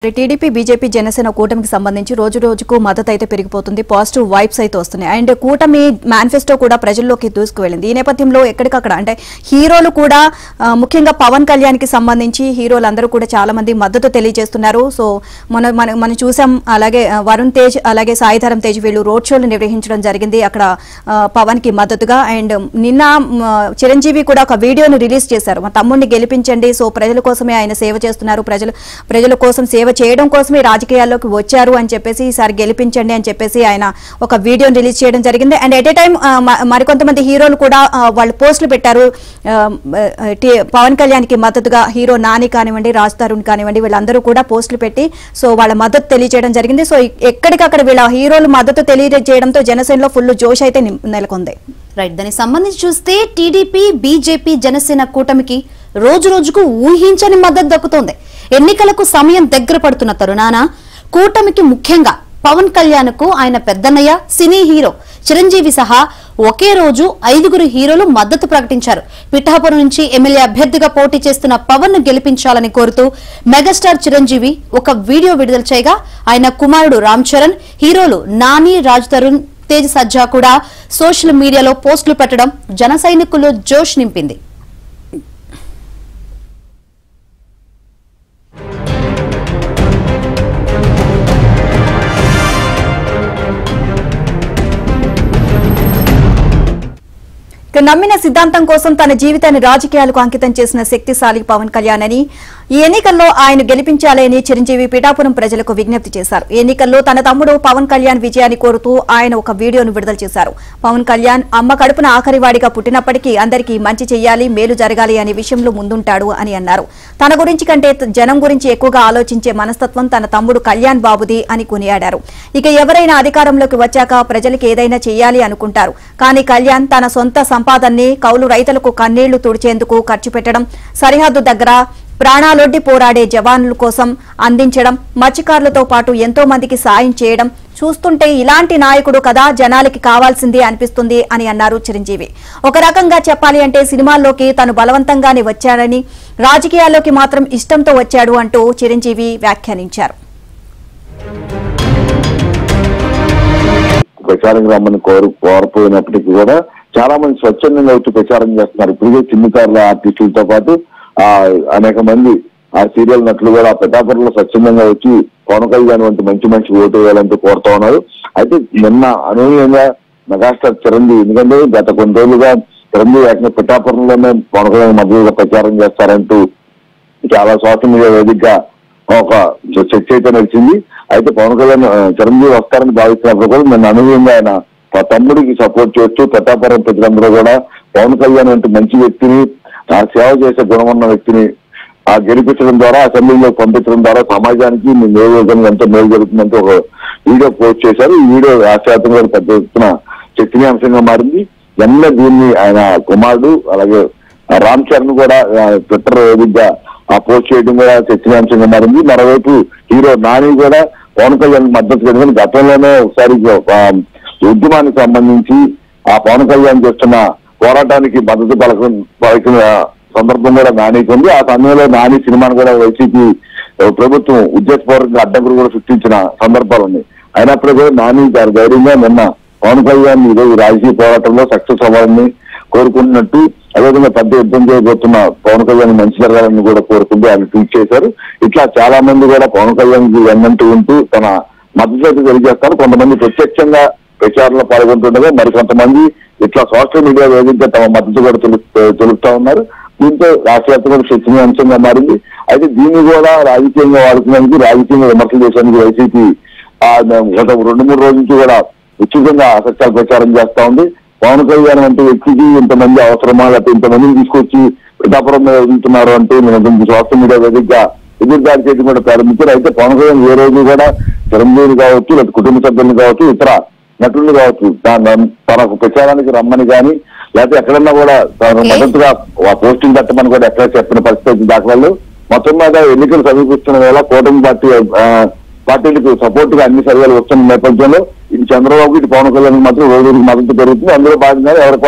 TDP BJP Janasena కూటమికి సంబంధించి రోజు రోజుకు మద్దతు అయితే పెరిగిపోతుంది. పాజిటివ్ వైబ్స్ అయితే వస్తున్నాయి. అండ్ కూటమి మేనిఫెస్టో కూడా ప్రజల్లోకి దూసుకువెళ్ళింది. ఈ నేపథ్యంలో ఎక్కడికక్కడ అంటే హీరోలు కూడా ముఖ్యంగా పవన్ కళ్యాణ్ కి సంబంధించి హీరోలందరూ కూడా చాలా మంది మద్దతు తెలియజేస్తున్నారు. సో మనం చూసాం. అలాగే వరుణ్ తేజ్ అలాగే సాయిధరం తేజ్ వీళ్ళు రోడ్ షోలు నిర్వహించడం జరిగింది అక్కడ పవన్ కి మద్దతుగా. అండ్ నిన్న చిరంజీవి కూడా ఒక వీడియోను రిలీజ్ చేశారు. మా తమ్ముడిని గెలిపించండి, సో ప్రజల కోసమే ఆయన సేవ చేస్తున్నారు, ప్రజల కోసం సేవ చేయడం కోసమే రాజకీయాల్లోకి వచ్చారు అని చెప్పేసి ఈసారి గెలిపించండి అని చెప్పేసి ఆయన ఒక వీడియోని రిలీజ్ చేయడం జరిగింది. అండ్ ఎట్ ఏ టైం మరికొంతమంది హీరోలు కూడా వాళ్ళు పోస్టులు పెట్టారు పవన్ కళ్యాణ్ కి మద్దతుగా. హీరో నాని కానివ్వండి, రాజ్ తరుణ్ కానివ్వండి, వీళ్ళందరూ కూడా పోస్టులు పెట్టి సో వాళ్ళ మద్దతు తెలియజేయడం జరిగింది. సో ఎక్కడికక్కడ వీళ్ళ హీరోలు మద్దతు తెలియజేయడంతో జనసేనలో ఫుల్ జోష్ అయితే నెలకొంది. రైట్, దానికి సంబంధించి చూస్తే టీడీపీ బీజేపీ జనసేన కూటమికి రోజు రోజుకు ఊహించని మద్దతు దక్కుతోంది. ఎన్నికలకు సమయం దగ్గర పడుతున్న తరుణాన కూటమికి ముఖ్యంగా పవన్ కళ్యాణ్ కు ఆయన పెద్దన్నయ్య సినీ హీరో చిరంజీవి సహా ఒకే రోజు 5 హీరోలు మద్దతు ప్రకటించారు. పిఠాపురం నుంచి ఎమ్మెల్యే అభ్యర్థిగా పోటీ చేస్తున్న పవన్ ను గెలిపించాలని కోరుతూ మెగాస్టార్ చిరంజీవి ఒక వీడియో విడుదల చేయగా ఆయన కుమారుడు రామ్ చరణ్, హీరోలు నాని, రాజ్ తరుణ్, తేజ్ సజ్జా కూడా సోషల్ మీడియాలో పోస్టులు పెట్టడం జన సైనికుల్లో జోష్ నింపింది. నమ్మిన సిద్ధాంతం కోసం తన జీవితాన్ని రాజకీయాలకు అంకితం చేసిన శక్తిశాలి పవన్ కళ్యాణ్ అని ఈ ఎన్నికల్లో ఆయన గెలిపించాలని చిరంజీవి పిఠాపురం ప్రజలకు విజ్ఞప్తి చేశారు. ఈ ఎన్నికల్లో తన తమ్ముడు పవన్ కళ్యాణ్ విజయాన్ని కోరుతూ ఆయన ఒక వీడియోను విడుదల చేశారు. పవన్ కళ్యాణ్ అమ్మ కడుపున ఆఖరివాడిగా పుట్టినప్పటికీ అందరికీ మంచి చెయ్యాలి, మేలు జరగాలి అనే విషయంలో ముందుంటాడు అని అన్నారు. తన గురించి కంటే జనం గురించి ఎక్కువగా ఆలోచించే మనస్తత్వం తన తమ్ముడు కళ్యాణ్ బాబుది అని కొనియాడారు. ఇక ఎవరైనా అధికారంలోకి వచ్చాక ప్రజలకు ఏదైనా చెయ్యాలి అనుకుంటారు, కానీ కళ్యాణ్ తన సొంత సంపాదన్ని కౌలు రైతులకు కన్నీళ్లు తుడిచేందుకు ఖర్చు పెట్టడం, సరిహద్దు దగ్గర ప్రాణాలొడ్డి పోరాడే జవాన్ల కోసం అందించడం, మత్స్యకారులతో పాటు ఎంతో మందికి సాయం చేయడం చూస్తుంటే ఇలాంటి నాయకుడు కదా జనాలకి కావాల్సింది అనిపిస్తుంది అని అన్నారు చిరంజీవి. ఒక రకంగా చెప్పాలి అంటే సినిమాల్లోకి తను బలవంతంగానే వచ్చాడని, రాజకీయాల్లోకి మాత్రం ఇష్టంతో వచ్చాడు అంటూ చిరంజీవి వ్యాఖ్యానించారు. ప్రచారం రమ్మని కోరపోయినప్పటికీ కూడా చాలా మంది స్వచ్ఛందంగా వచ్చి ప్రచారం చేస్తున్నారు. ఇప్పటికే చిన్నకారుల ఆర్టిస్టులతో పాటు అనేక మంది ఆ సీరియల్ నటులు కూడా పిఠాపురంలో స్వచ్ఛందంగా వచ్చి పవన్ కళ్యాణ్ వంటి మంచి ఓటు వేయాలంటూ కోరుతా ఉన్నారు. అయితే నిన్న అనూహ్యంగా మెగాస్టార్ చిరంజీవి, ఎందుకంటే గత కొన్ని రోజులుగా చిరంజీవి ఏకంగా పిఠాపురంలోనే పవన్ కళ్యాణ్ మద్దతుగా ప్రచారం చేస్తారంటూ చాలా సోషల్ మీడియా వేదికగా ఒక చర్చ అయితే నడిచింది. అయితే పవన్ కళ్యాణ్ చిరంజీవి వస్తారని భావిస్తున్నప్పుడు కూడా నిన్న అనూహ్యంగా ఆయన తమ్ముడికి సపోర్ట్ చేస్తూ పిఠాపురం ప్రజలందరూ కూడా పవన్ కళ్యాణ్ వంటి మంచి వ్యక్తిని, సేవ చేసే గుణం ఉన్న వ్యక్తిని గెలిపించడం ద్వారా, అసెంబ్లీలో పంపించడం ద్వారా సమాజానికి నియోజకవర్గానికి ఎంతో మేలు జరుగుతుందంటే ఒక వీడియో పోస్ట్ చేశారు. ఈ వీడియో రాష్ట్రవ్యాప్తంగా పెద్ద ఎత్తున చర్చనీయాంశంగా మారింది. దీన్ని ఆయన కుమారుడు అలాగే రామ్ చరణ్ కూడా ట్విట్టర్ వేదికగా పోస్ట్ చేయడం కూడా చర్చనీయాంశంగా మారింది. మరోవైపు హీరో నాని కూడా పవన్ కళ్యాణ్ మద్దతు పెట్టుకుని గతంలోనే ఒకసారి ఉద్యమానికి సంబంధించి ఆ పవన్ కళ్యాణ్ చేస్తున్న పోరాటానికి మద్దతు పలికిన సందర్భం కూడా నానికి ఉంది. ఆ సమయంలో నాని సినిమాను కూడా వైసీపీ ప్రభుత్వం ఉద్దేశపూర్వకంగా అడ్డంకులు కూడా సృష్టించిన సందర్భాలు ఉన్నాయి. అయినప్పుడు కూడా నాని దాని ధైర్యంగా నిన్న పవన్ కళ్యాణ్ ఈరోజు రాజకీయ పోరాటంలో సక్సెస్ అవ్వాలని కోరుకున్నట్టు, అదేవిధంగా పెద్ద యుద్ధం చేయబోతున్న పవన్ కళ్యాణ్ మంచి జరగాలని కూడా కోరుకుంటూ ఆయన ట్వీట్ చేశారు. ఇట్లా చాలా మంది కూడా పవన్ కళ్యాణ్ కి వెన్నంటూ ఉంటూ తన మద్దతు తెలియజేస్తారు. కొంతమంది ప్రత్యక్షంగా ప్రచారంలో పాల్గొంటుండగా మరికొంతమంది ఇట్లా సోషల్ మీడియా వేదికగా తమ మద్దతు కూడా తెలుపుతా ఉన్నారు. దీంతో రాష్ట్రవ్యాప్తంగా చర్చనీయాంశంగా మారింది. అయితే దీన్ని కూడా రాజకీయంగా వాడుకునేందుకు, రాజకీయంగా విమర్శలు చేసేందుకు వైసీపీ గత 2-3 రోజుల నుంచి కూడా ఉచితంగా అసత్యాలు ప్రచారం చేస్తా ఉంది. పవన్ కళ్యాణ్ వంటి వ్యక్తికి ఇంతమంది అవసరమా, లేకపోతే ఇంతమందిని తీసుకొచ్చి పిఠాపురం మీద వదులుతున్నారు అంటూ నేను సోషల్ మీడియా వేదికగా ఎదురుదాడి చేయడం కూడా ప్రారంభించారు. అయితే పవన్ కళ్యాణ్ ఏ రోజు కూడా చిరంజీవి కావచ్చు, లేదా కుటుంబ సభ్యులు కావచ్చు, ఇతర నటులు కావచ్చు తనకు ప్రచారానికి రమ్మని కానీ లేకపోతే ఎక్కడన్నా కూడా తన మద్దతుగా పోస్టింగ్ పెట్టమని కూడా ఎక్కడ చెప్పిన పరిస్థితి దాఖలాలు. మొత్తం మీద ఎన్నికలు సమీపిస్తున్న వేళ కూటమి పార్టీలకు సపోర్ట్ గా అన్ని సర్వేలు వస్తున్న నేపథ్యంలో ఇటు చంద్రబాబు, ఇటు పవన్ కళ్యాణ్ మాత్రం రోజు మద్దతు పెరుగుతుంది. అందులో భాగంగా ఎవరి